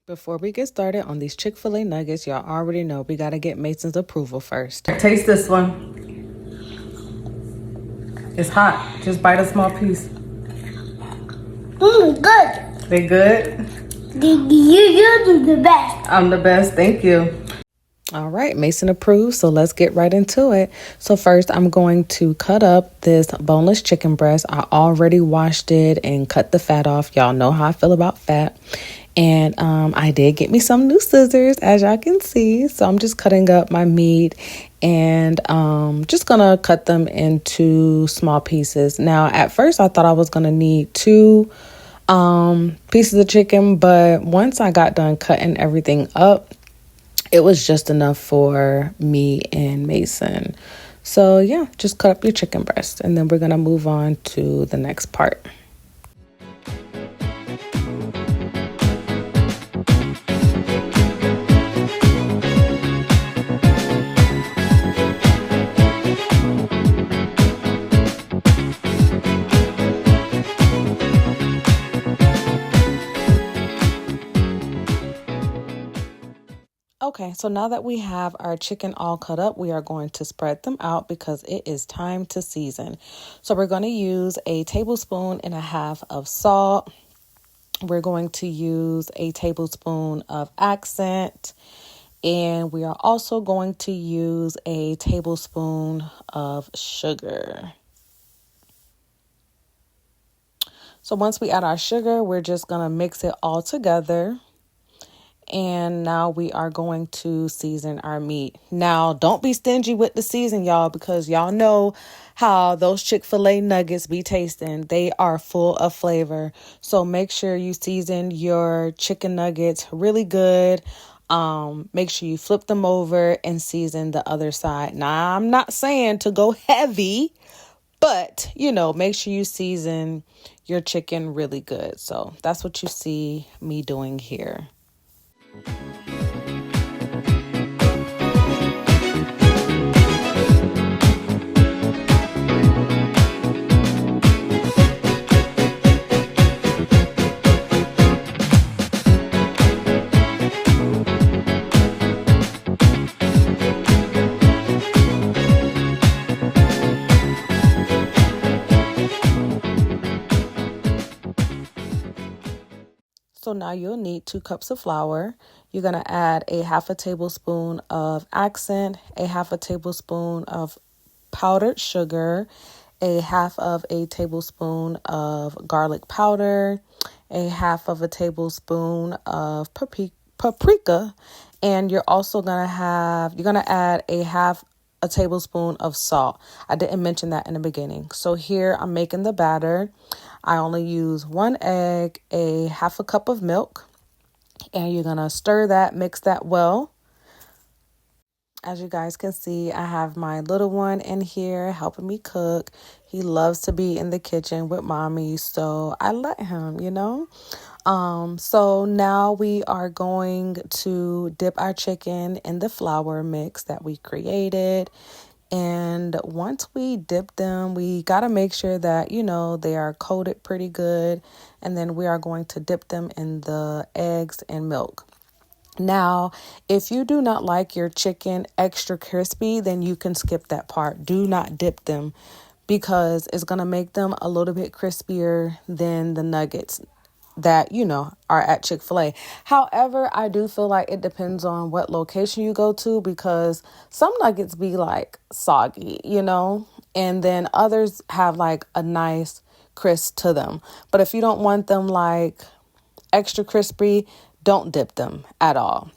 Before we get started on these Chick-fil-A nuggets, y'all already know we gotta get Mason's approval first. Taste this one. It's hot. Just bite a small piece. Good. They good? You're the best. I'm the best. Thank you. All right, Mason approved, so let's get right into it. So first, I'm going to cut up this boneless chicken breast. I already washed it and cut the fat off. Y'all know how I feel about fat. And I did get me some new scissors, as y'all can see. So I'm just cutting up my meat and just gonna cut them into small pieces. Now, at first, I thought I was gonna need two pieces of chicken, but once I got done cutting everything up, it was just enough for me and Mason. So yeah, just cut up your chicken breast and then we're gonna move on to the next part. Okay, so now that we have our chicken all cut up, we are going to spread them out because it is time to season. So we're going to use a tablespoon and a half of salt. We're going to use a tablespoon of accent. And we are also going to use a tablespoon of sugar. So once we add our sugar, we're just going to mix it all together. And now we are going to season our meat. Now, don't be stingy with the season, y'all, because y'all know how those Chick-fil-A nuggets be tasting. They are full of flavor. So make sure you season your chicken nuggets really good. Make sure you flip them over and season the other side. Now, I'm not saying to go heavy, but, make sure you season your chicken really good. So that's what you see me doing here. So now you'll need 2 cups of flour. You're going to add a half a tablespoon of accent, a half a tablespoon of powdered sugar, a half of a tablespoon of garlic powder, a half of a tablespoon of paprika, and you're going to add a half a tablespoon of salt. I didn't mention that in the beginning. So here I'm making the batter. I only use 1 egg, a half a cup of milk, and you're going to stir that, mix that well. As you guys can see, I have my little one in here helping me cook. He loves to be in the kitchen with mommy, so I let him, So now we are going to dip our chicken in the flour mix that we created. And once we dip them, we got to make sure that, they are coated pretty good. And then we are going to dip them in the eggs and milk. Now, if you do not like your chicken extra crispy, then you can skip that part. Do not dip them because it's going to make them a little bit crispier than the nuggets that, are at Chick-fil-A. However, I do feel like it depends on what location you go to because some nuggets be like soggy, and then others have like a nice crisp to them. But if you don't want them like extra crispy, don't dip them at all.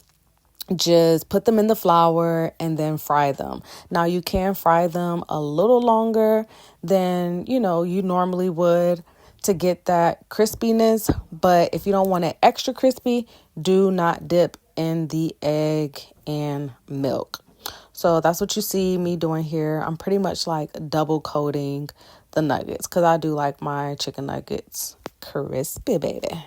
Just put them in the flour and then fry them. Now you can fry them a little longer than, you normally would to get that crispiness. But if you don't want it extra crispy, do not dip in the egg and milk. So that's what you see me doing here. I'm pretty much like double coating the nuggets because I do like my chicken nuggets crispy, baby.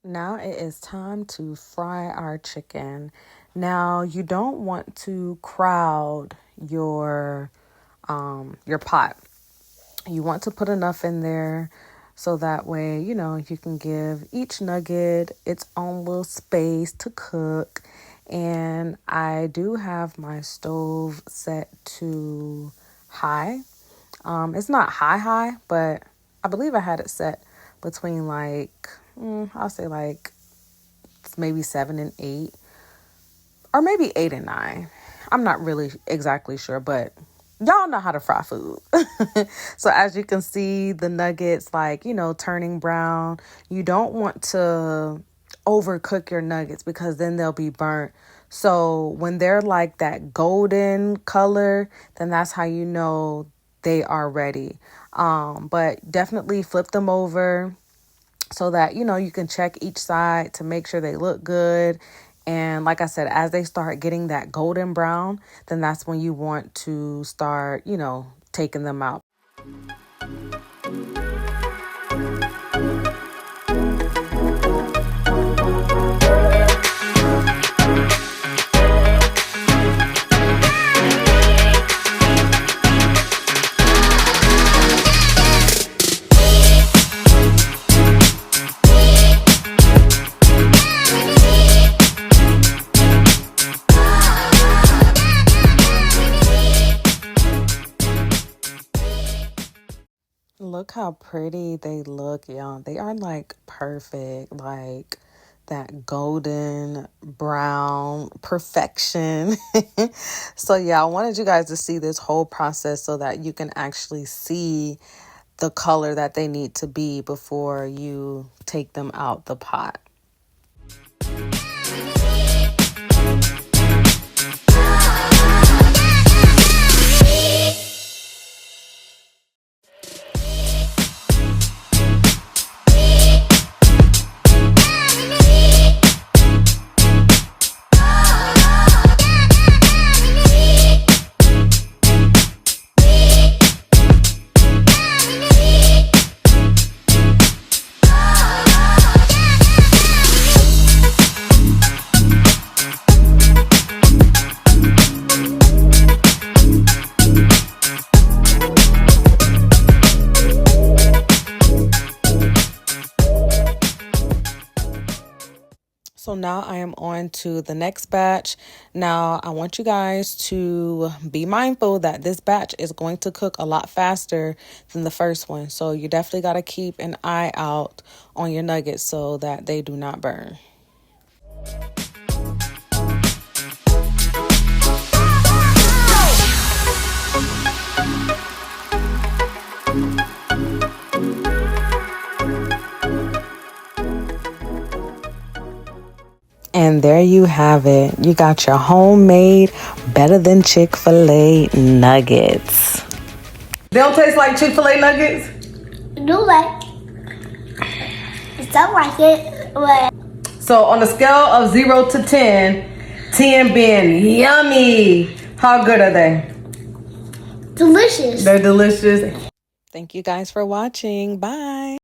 Now it is time to fry our chicken. Now you don't want to crowd your pot. You want to put enough in there so that way, you can give each nugget its own little space to cook. And I do have my stove set to high. It's not high, but I believe I had it set between I'll say like maybe 7 and 8, or maybe 8 and 9. I'm not really exactly sure, but y'all know how to fry food. So as you can see, the nuggets turning brown. You don't want to overcook your nuggets because then they'll be burnt. So when they're like that golden color, then that's how you know they are ready. But definitely flip them over so that you can check each side to make sure they look good. And like I said, as they start getting that golden brown, then that's when you want to start taking them out. Look how pretty they look, y'all. They are like perfect, like that golden brown perfection. So yeah, I wanted you guys to see this whole process so that you can actually see the color that they need to be before you take them out the pot. So now I am on to the next batch. Now I want you guys to be mindful that this batch is going to cook a lot faster than the first one. So you definitely got to keep an eye out on your nuggets so that they do not burn. And there you have it. You got your homemade, better than Chick-Fil-A nuggets. They don't taste like Chick-Fil-A nuggets? Do like it sounds like it, but So on a scale of 0 to 10, 10 being yummy, how good are they? delicious. They're delicious. Thank you guys for watching. Bye.